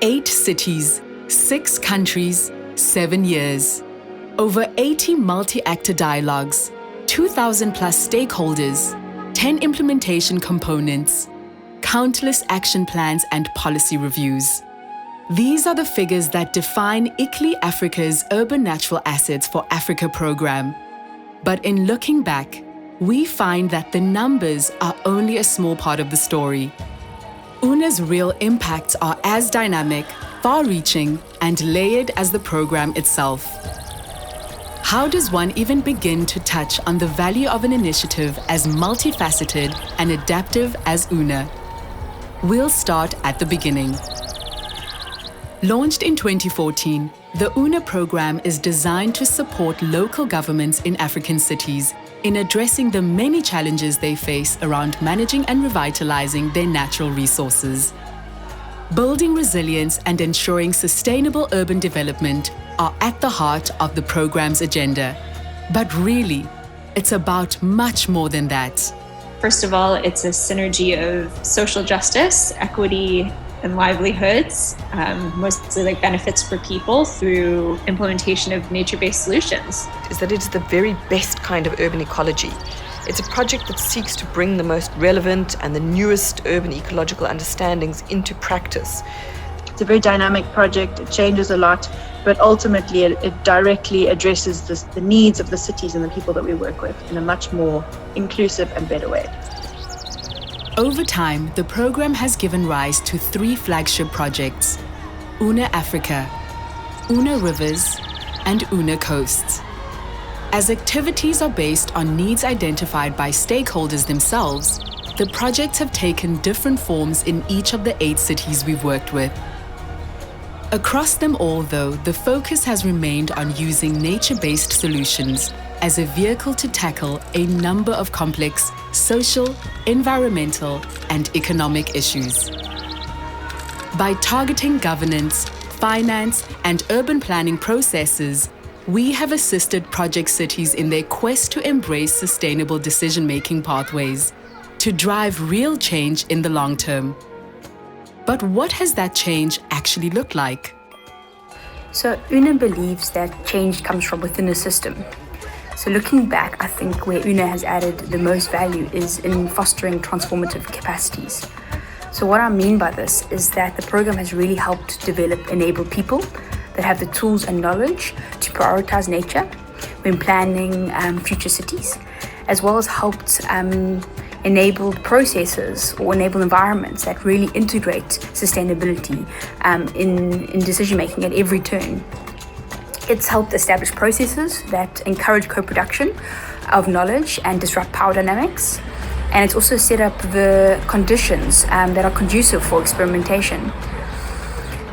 8 cities, 6 countries, 7 years. Over 80 multi-actor dialogues, 2,000 plus stakeholders, 10 implementation components, countless action plans and policy reviews. These are the figures that define ICLEI Africa's Urban Natural Assets for Africa program. But in looking back, we find that the numbers are only a small part of the story. UNA's real impacts are as dynamic, far-reaching, and layered as the program itself. How does one even begin to touch on the value of an initiative as multifaceted and adaptive as UNA? We'll start at the beginning. Launched in 2014, the UNA program is designed to support local governments in African cities in addressing the many challenges they face around managing and revitalizing their natural resources. Building resilience and ensuring sustainable urban development are at the heart of the program's agenda. But really, it's about much more than that. First of all, it's a synergy of social justice, equity, and livelihoods, mostly like benefits for people through implementation of nature-based solutions. Is that it's the very best kind of urban ecology. It's a project that seeks to bring the most relevant and the newest urban ecological understandings into practice. It's a very dynamic project, it changes a lot, but ultimately it directly addresses the needs of the cities and the people that we work with in a much more inclusive and better way. Over time, the program has given rise to 3 flagship projects: UNA Africa, UNA Rivers, and UNA Coasts. As activities are based on needs identified by stakeholders themselves, the projects have taken different forms in each of the 8 cities we've worked with. Across them all, though, the focus has remained on using nature-based solutions as a vehicle to tackle a number of complex social, environmental, and economic issues. By targeting governance, finance, and urban planning processes, we have assisted project cities in their quest to embrace sustainable decision-making pathways, to drive real change in the long term. But what has that change actually looked like? So UNA believes that change comes from within the system. So looking back, I think where UNA has added the most value is in fostering transformative capacities. So what I mean by this is that the program has really helped enable people that have the tools and knowledge to prioritize nature when planning future cities, as well as helped enable processes or enable environments that really integrate sustainability in decision-making at every turn. It's helped establish processes that encourage co-production of knowledge and disrupt power dynamics. And it's also set up the conditions that are conducive for experimentation.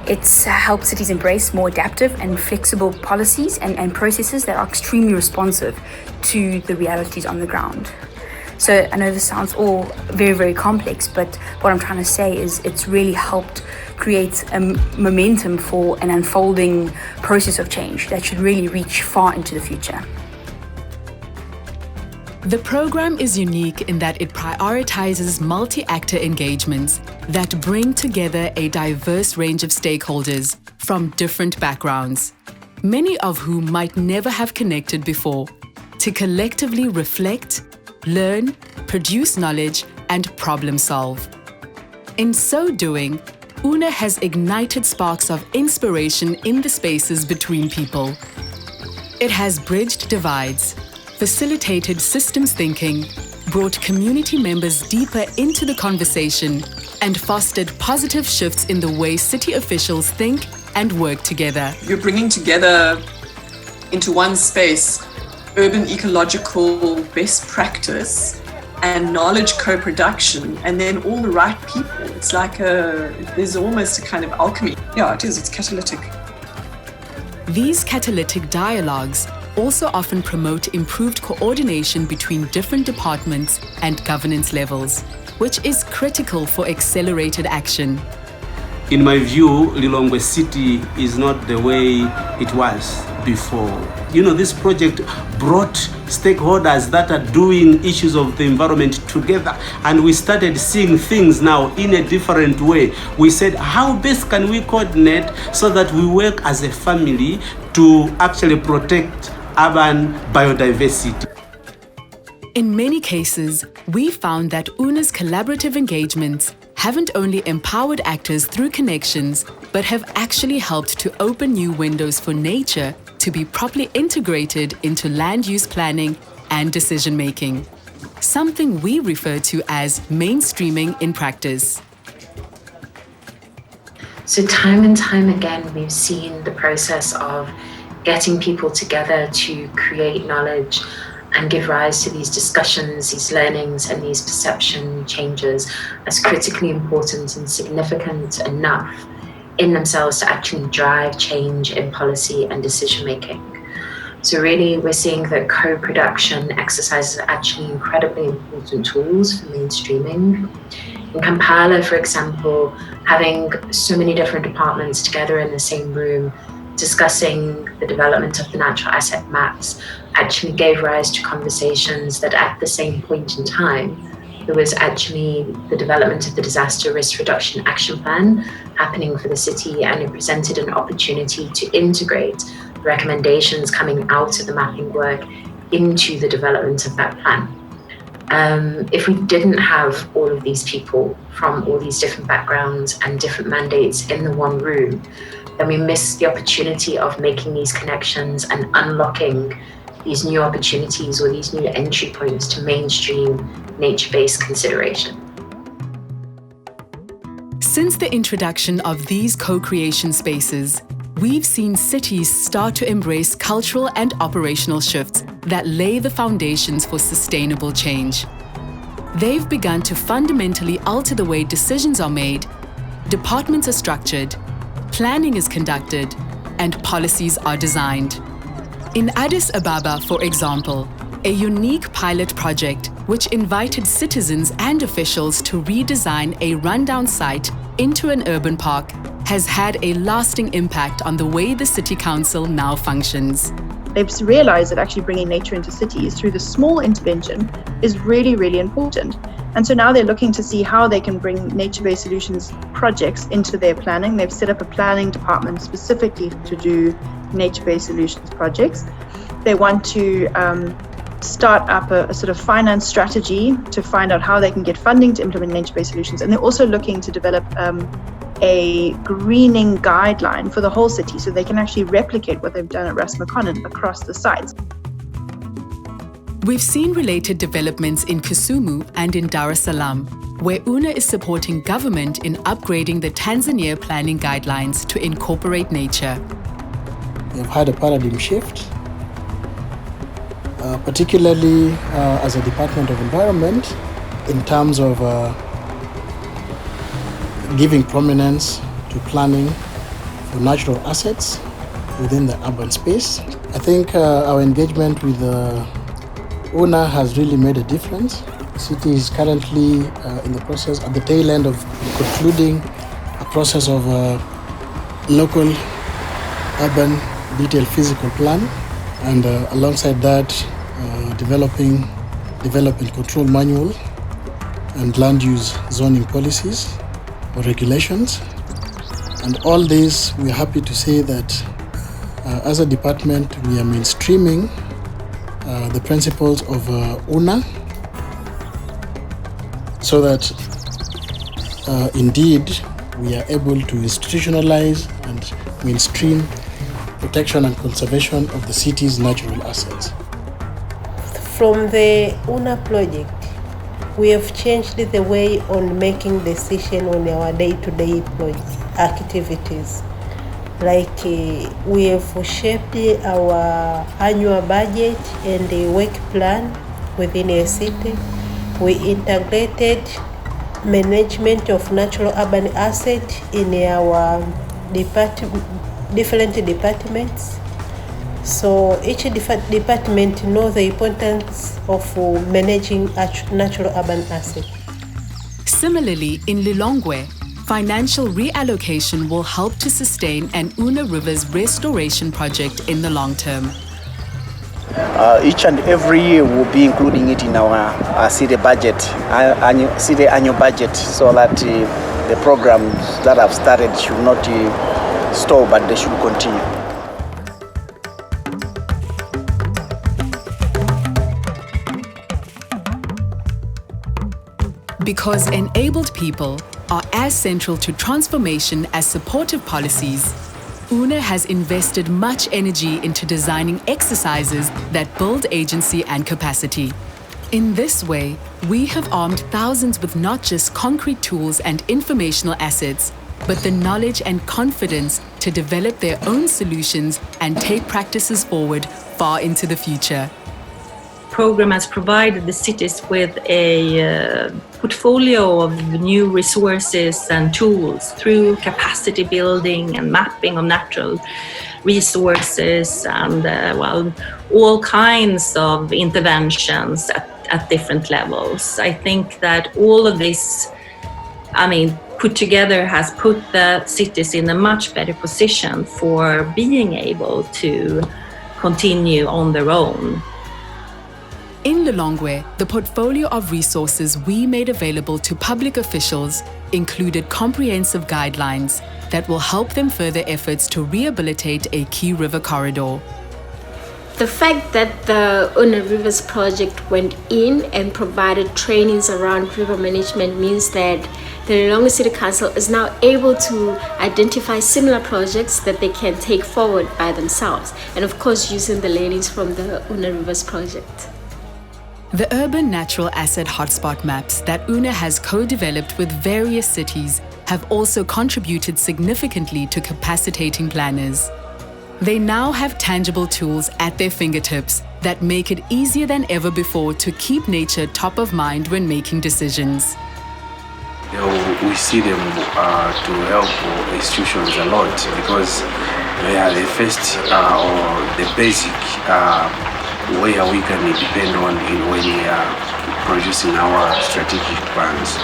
It's helped cities embrace more adaptive and flexible policies and processes that are extremely responsive to the realities on the ground. So I know this sounds all very, very complex, but what I'm trying to say is it's really helped create a momentum for an unfolding process of change that should really reach far into the future. The program is unique in that it prioritizes multi-actor engagements that bring together a diverse range of stakeholders from different backgrounds, many of whom might never have connected before, to collectively reflect, learn, produce knowledge, and problem solve. In so doing, UNA has ignited sparks of inspiration in the spaces between people. It has bridged divides, facilitated systems thinking, brought community members deeper into the conversation, and fostered positive shifts in the way city officials think and work together. You're bringing together into one space urban ecological best practice and knowledge co-production, and then all the right people. It's like there's almost a kind of alchemy. Yeah, it is, it's catalytic. These catalytic dialogues also often promote improved coordination between different departments and governance levels, which is critical for accelerated action. In my view, Lilongwe City is not the way it was. before. This project brought stakeholders that are doing issues of the environment together, and we started seeing things now in a different way. We said, how best can we coordinate so that we work as a family to actually protect urban biodiversity? In many cases, we found that UNA's collaborative engagements haven't only empowered actors through connections, but have actually helped to open new windows for nature to be properly integrated into land use planning and decision-making, something we refer to as mainstreaming in practice. So time and time again, we've seen the process of getting people together to create knowledge and give rise to these discussions, these learnings, and these perception changes as critically important and significant enough in themselves to actually drive change in policy and decision-making. So really, we're seeing that co-production exercises are actually incredibly important tools for mainstreaming. In Kampala, for example, having so many different departments together in the same room discussing the development of the natural asset maps actually gave rise to conversations that at the same point in time, there was actually the development of the Disaster Risk Reduction Action Plan happening for the city, and it presented an opportunity to integrate recommendations coming out of the mapping work into the development of that plan. If we didn't have all of these people from all these different backgrounds and different mandates in the one room, then we miss the opportunity of making these connections and unlocking these new opportunities or these new entry points to mainstream nature-based consideration. Since the introduction of these co-creation spaces, we've seen cities start to embrace cultural and operational shifts that lay the foundations for sustainable change. They've begun to fundamentally alter the way decisions are made, departments are structured, planning is conducted, and policies are designed. In Addis Ababa, for example, a unique pilot project which invited citizens and officials to redesign a rundown site into an urban park has had a lasting impact on the way the city council now functions. They've realized that actually bringing nature into cities through the small intervention is really, really important. And so now they're looking to see how they can bring nature-based solutions projects into their planning. They've set up a planning department specifically to do nature-based solutions projects. They want to start up a sort of finance strategy to find out how they can get funding to implement nature-based solutions. And they're also looking to develop a greening guideline for the whole city so they can actually replicate what they've done at Ras Mekonnen across the sites. We've seen related developments in Kisumu and in Dar es Salaam, where UNA is supporting government in upgrading the Tanzania planning guidelines to incorporate nature. We've had a paradigm shift, particularly as a Department of Environment, in terms of giving prominence to planning for natural assets within the urban space. I think our engagement with UNA has really made a difference. The city is currently in the process, at the tail end of concluding a process of local urban detailed physical plan, and alongside that developing development control manual and land use zoning policies or regulations. And all this, we're happy to say that as a department, we are mainstreaming the principles of UNA so that indeed we are able to institutionalize and mainstream protection and conservation of the city's natural assets. From the UNA project, we have changed the way on making decisions on our day-to-day activities. Like we have shaped our annual budget and the work plan within a city. We integrated management of natural urban assets in our different departments. So each department knows the importance of managing natural urban assets. Similarly, in Lilongwe, Financial reallocation will help to sustain an Una Rivers restoration project in the long term. Each and every year we'll be including it in our city budget, city annual budget, so that the programs that have started should not stop, but they should continue. Because enabled people are as central to transformation as supportive policies, UNA has invested much energy into designing exercises that build agency and capacity. In this way, we have armed thousands with not just concrete tools and informational assets, but the knowledge and confidence to develop their own solutions and take practices forward far into the future. Program has provided the cities with a portfolio of new resources and tools through capacity building and mapping of natural resources and all kinds of interventions at different levels. I think that all of this, put together has put the cities in a much better position for being able to continue on their own. In Lilongwe, the portfolio of resources we made available to public officials included comprehensive guidelines that will help them further efforts to rehabilitate a key river corridor. The fact that the Una Rivers project went in and provided trainings around river management means that the Lilongwe City Council is now able to identify similar projects that they can take forward by themselves, and of course using the learnings from the Una Rivers project. The urban natural asset hotspot maps that UNA has co-developed with various cities have also contributed significantly to capacitating planners. They now have tangible tools at their fingertips that make it easier than ever before to keep nature top of mind when making decisions. We see them to help institutions a lot because they are the first or the basic where we can depend on when we are producing our strategic plans.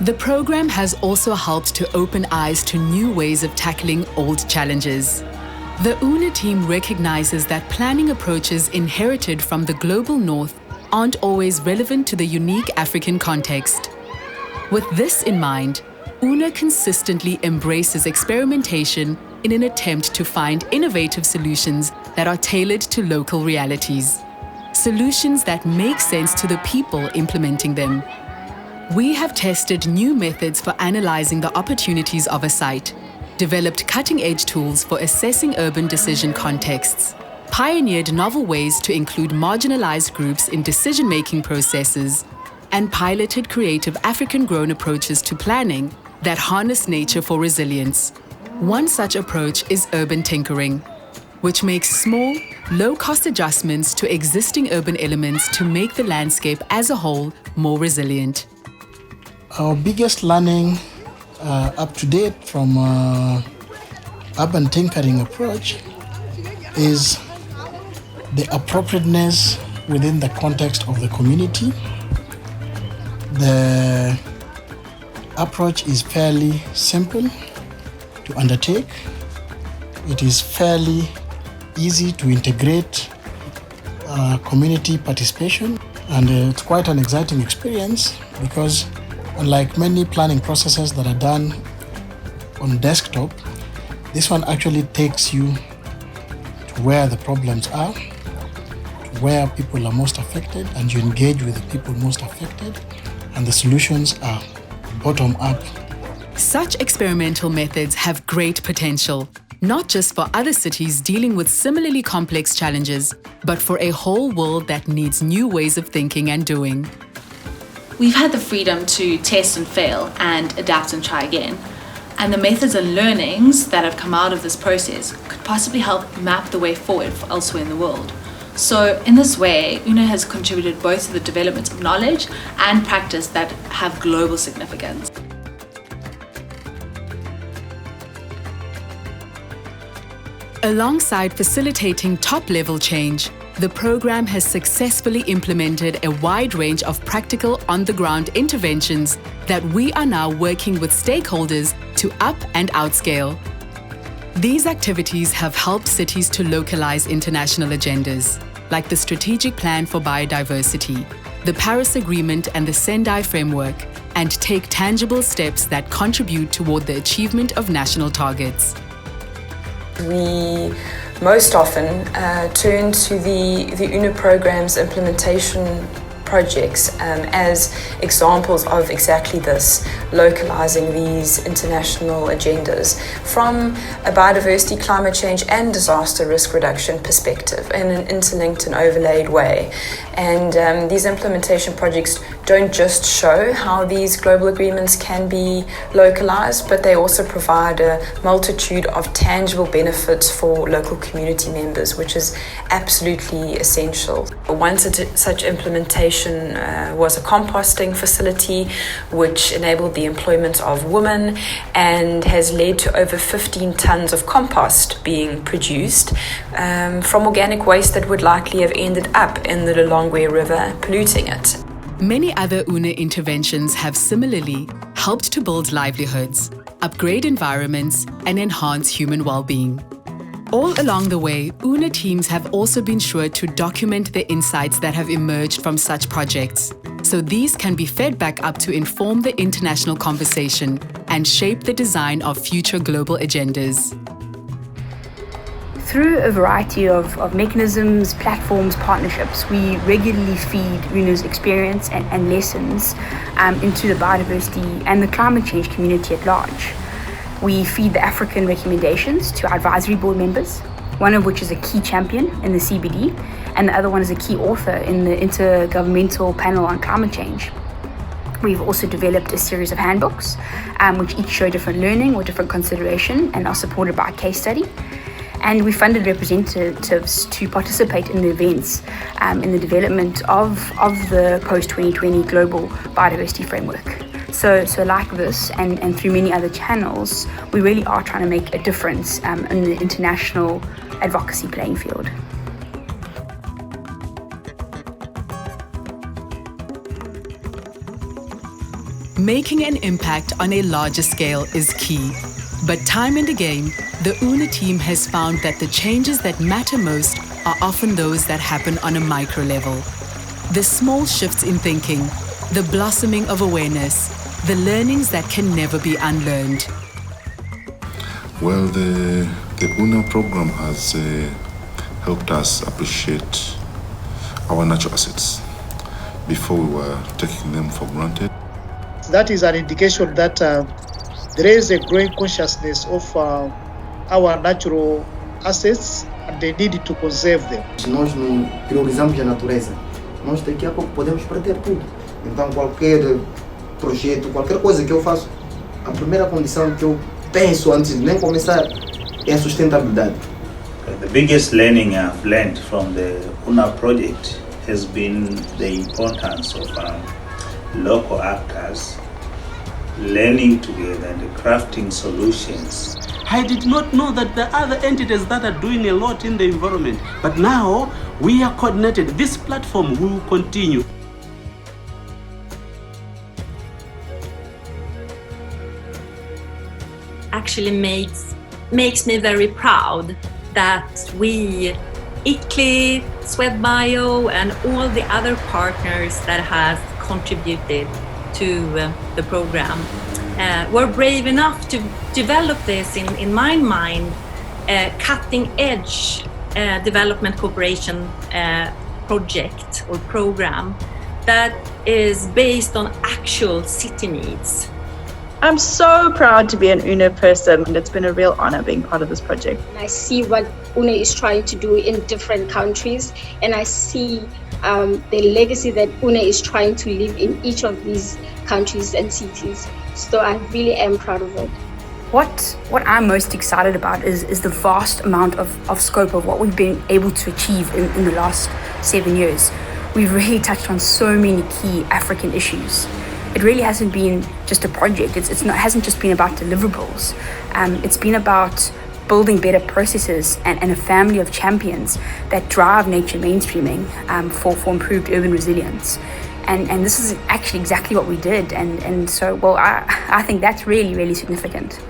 The program has also helped to open eyes to new ways of tackling old challenges. The UNA team recognizes that planning approaches inherited from the global north aren't always relevant to the unique African context. With this in mind, UNA consistently embraces experimentation in an attempt to find innovative solutions that are tailored to local realities. Solutions that make sense to the people implementing them. We have tested new methods for analyzing the opportunities of a site, developed cutting-edge tools for assessing urban decision contexts, pioneered novel ways to include marginalized groups in decision-making processes, and piloted creative African-grown approaches to planning that harness nature for resilience. One such approach is urban tinkering, which makes small, low-cost adjustments to existing urban elements to make the landscape as a whole more resilient. Our biggest learning up to date from urban tinkering approach is the appropriateness within the context of the community. The approach is fairly simple to undertake. It is fairly easy to integrate community participation, and it's quite an exciting experience because unlike many planning processes that are done on desktop, this one actually takes you to where the problems are, to where people are most affected, and you engage with the people most affected, and the solutions are bottom up. Such experimental methods have great potential, not just for other cities dealing with similarly complex challenges, but for a whole world that needs new ways of thinking and doing. We've had the freedom to test and fail and adapt and try again. And the methods and learnings that have come out of this process could possibly help map the way forward for elsewhere in the world. So in this way, UNA has contributed both to the development of knowledge and practice that have global significance. Alongside facilitating top-level change, the program has successfully implemented a wide range of practical on-the-ground interventions that we are now working with stakeholders to up and outscale. These activities have helped cities to localize international agendas, like the Strategic Plan for Biodiversity, the Paris Agreement and the Sendai Framework, and take tangible steps that contribute toward the achievement of national targets. We most often turn to the UNA program's implementation projects as examples of exactly this, localizing these international agendas from a biodiversity, climate change and disaster risk reduction perspective in an interlinked and overlaid way. And these implementation projects don't just show how these global agreements can be localized, but they also provide a multitude of tangible benefits for local community members, which is absolutely essential. One such implementation was a composting facility which enabled the employment of women and has led to over 15 tons of compost being produced from organic waste that would likely have ended up in the Lilongwe River, polluting it. Many other UNA interventions have similarly helped to build livelihoods, upgrade environments, and enhance human well-being. All along the way, UNA teams have also been sure to document the insights that have emerged from such projects, so these can be fed back up to inform the international conversation and shape the design of future global agendas. Through a variety of mechanisms, platforms, partnerships, we regularly feed UNA's experience and lessons into the biodiversity and the climate change community at large. We feed the African recommendations to our advisory board members, one of which is a key champion in the CBD, and the other one is a key author in the Intergovernmental Panel on Climate Change. We've also developed a series of handbooks, which each show different learning or different consideration and are supported by a case study. And we funded representatives to participate in the events in the development of the post-2020 Global Biodiversity Framework. So like this and through many other channels, we really are trying to make a difference in the international advocacy playing field. Making an impact on a larger scale is key. But time and again, the UNA team has found that the changes that matter most are often those that happen on a micro level. The small shifts in thinking, the blossoming of awareness, the learnings that can never be unlearned. Well, the UNA program has helped us appreciate our natural assets. Before we were taking them for granted. That is an indication that there is a growing consciousness of our natural assets and the need to conserve them. Nós não priorizamos a natureza. Nós daqui a pouco podemos perder tudo. Então qualquer projeto, qualquer coisa que eu faço, a primeira condição que eu penso antes de nem começar é a sustentabilidade. The biggest learning I've learned from the UNA project has been the importance of local actors learning together and crafting solutions. I did not know that there are other entities that are doing a lot in the environment, but now we are coordinated. This platform will continue. Actually makes me very proud that we, ICLI, Swedbio and all the other partners that have contributed to the program were brave enough to develop this, in my mind, cutting edge development cooperation project or program that is based on actual city needs. I'm so proud to be an UNA person, and it's been a real honor being part of this project. I see what UNA is trying to do in different countries, and I see the legacy that UNA is trying to leave in each of these countries and cities. So I really am proud of it. What I'm most excited about is the vast amount of scope of what we've been able to achieve in the last 7 years. We've really touched on so many key African issues. It really hasn't been just a project. It hasn't just been about deliverables. It's been about building better processes and a family of champions that drive nature mainstreaming for improved urban resilience. And this is actually exactly what we did. And so, well, I think that's really, really significant.